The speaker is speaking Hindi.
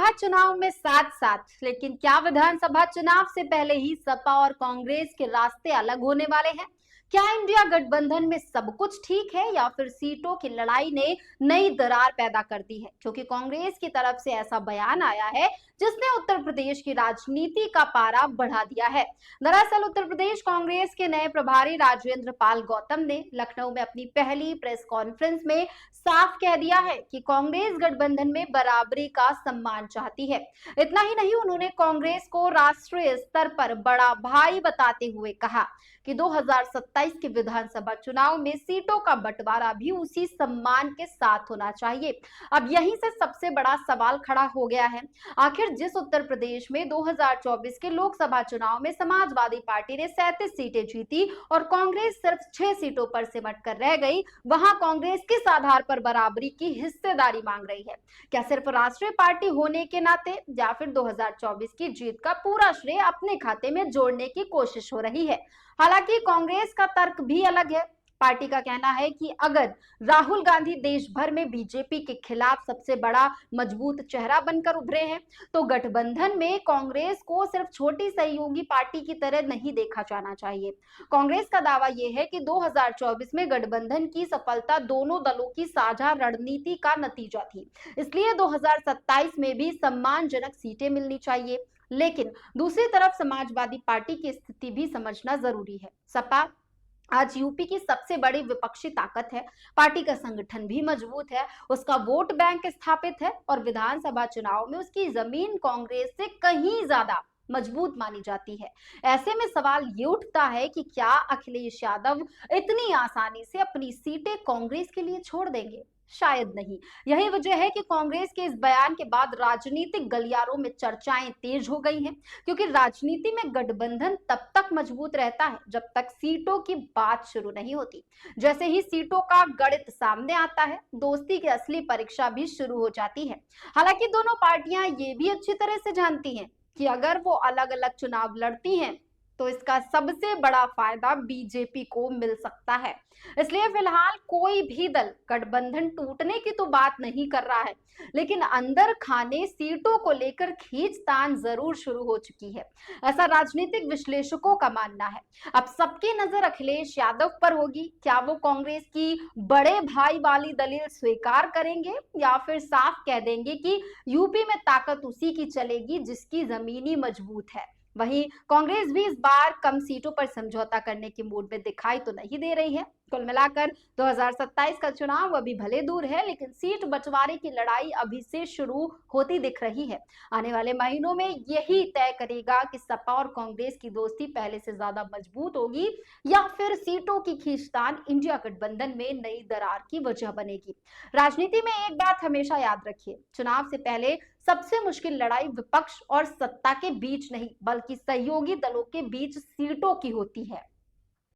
लोकसभा चुनाव में साथ साथ, लेकिन क्या विधानसभा चुनाव से पहले ही सपा और कांग्रेस के रास्ते अलग होने वाले हैं? क्या इंडिया गठबंधन में सब कुछ ठीक है या फिर सीटों की लड़ाई ने नई दरार पैदा कर दी है? क्योंकि कांग्रेस की तरफ से ऐसा बयान आया है जिसने उत्तर प्रदेश की राजनीति का पारा बढ़ा दिया है। दरअसल उत्तर प्रदेश कांग्रेस के नए प्रभारी राजेंद्र पाल गौतम ने लखनऊ में अपनी पहली प्रेस कॉन्फ्रेंस में साफ कह दिया है कि कांग्रेस गठबंधन में बराबरी का सम्मान चाहती है। इतना ही नहीं, उन्होंने कांग्रेस को राष्ट्रीय स्तर पर बड़ा भाई बताते हुए कहा कि 2027 के विधानसभा चुनाव में सीटों का बंटवारा भी उसी सम्मान के साथ होना चाहिए। अब यहीं से सबसे बड़ा सवाल खड़ा हो गया है। आखिर जिस उत्तर प्रदेश में 2024 के लोकसभा चुनाव में समाजवादी पार्टी ने 37 सीटें जीती और कांग्रेस सिर्फ 6 सीटों पर सिमट कर रह गई, वहां कांग्रेस किस आधार पर बराबरी की हिस्सेदारी मांग रही है? क्या सिर्फ राष्ट्रीय पार्टी होने के नाते या फिर 2024 की जीत का पूरा श्रेय अपने खाते में जोड़ने की कोशिश हो रही है? हालांकि कांग्रेस का तर्क भी अलग है। पार्टी का कहना है कि अगर राहुल गांधी देश भर में बीजेपी के खिलाफ सबसे बड़ा मजबूत चेहरा बनकर उभरे हैं, तो गठबंधन में कांग्रेस को सिर्फ छोटी सहयोगी पार्टी की तरह नहीं देखा जाना चाहिए। कांग्रेस का दावा यह है कि 2024 में गठबंधन की सफलता दोनों दलों की साझा रणनीति का नतीजा थी, इसलिए 2027 में भी सम्मानजनक सीटें मिलनी चाहिए। लेकिन दूसरी तरफ समाजवादी पार्टी की स्थिति भी समझना जरूरी है। सपा आज यूपी की सबसे बड़ी विपक्षी ताकत है। पार्टी का संगठन भी मजबूत है, उसका वोट बैंक स्थापित है और विधानसभा चुनाव में उसकी जमीन कांग्रेस से कहीं ज्यादा मजबूत मानी जाती है। ऐसे में सवाल ये उठता है कि क्या अखिलेश यादव इतनी आसानी से अपनी सीटें कांग्रेस के लिए छोड़ देंगे? शायद नहीं। यही वजह है कि कांग्रेस के इस बयान के बाद राजनीतिक गलियारों में चर्चाएं तेज हो गई हैं, क्योंकि राजनीति में गठबंधन तब तक मजबूत रहता है जब तक सीटों की बात शुरू नहीं होती। जैसे ही सीटों का गणित सामने आता है, दोस्ती की असली परीक्षा भी शुरू हो जाती है। हालांकि दोनों पार्टियां ये भी अच्छी तरह से जानती हैं कि अगर वो अलग अलग चुनाव लड़ती हैं तो इसका सबसे बड़ा फायदा बीजेपी को मिल सकता है। इसलिए फिलहाल कोई भी दल गठबंधन टूटने की तो बात नहीं कर रहा है, लेकिन अंदर खाने सीटों को लेकर खींचतान जरूर शुरू हो चुकी है, ऐसा राजनीतिक विश्लेषकों का मानना है। अब सबकी नजर अखिलेश यादव पर होगी। क्या वो कांग्रेस की बड़े भाई वाली दलील स्वीकार करेंगे या फिर साफ कह देंगे कि यूपी में ताकत उसी की चलेगी जिसकी जमीनी मजबूत है? वहीं कांग्रेस भी इस बार कम सीटों पर समझौता करने की मूड में दिखाई तो नहीं दे रही है। कुल मिलाकर 2027 का चुनाव अभी भले दूर है, लेकिन सीट बंटवारे की लड़ाई अभी से शुरू होती दिख रही है। आने वाले महीनों में यही तय करेगा कि सपा और कांग्रेस की दोस्ती पहले से ज्यादा मजबूत होगी या फिर सीटों की खींचतान इंडिया गठबंधन में नई दरार की वजह बनेगी। राजनीति में एक बात हमेशा याद रखिए, चुनाव से पहले सबसे मुश्किल लड़ाई विपक्ष और सत्ता के बीच नहीं, बल्कि सहयोगी दलों के बीच सीटों की होती है।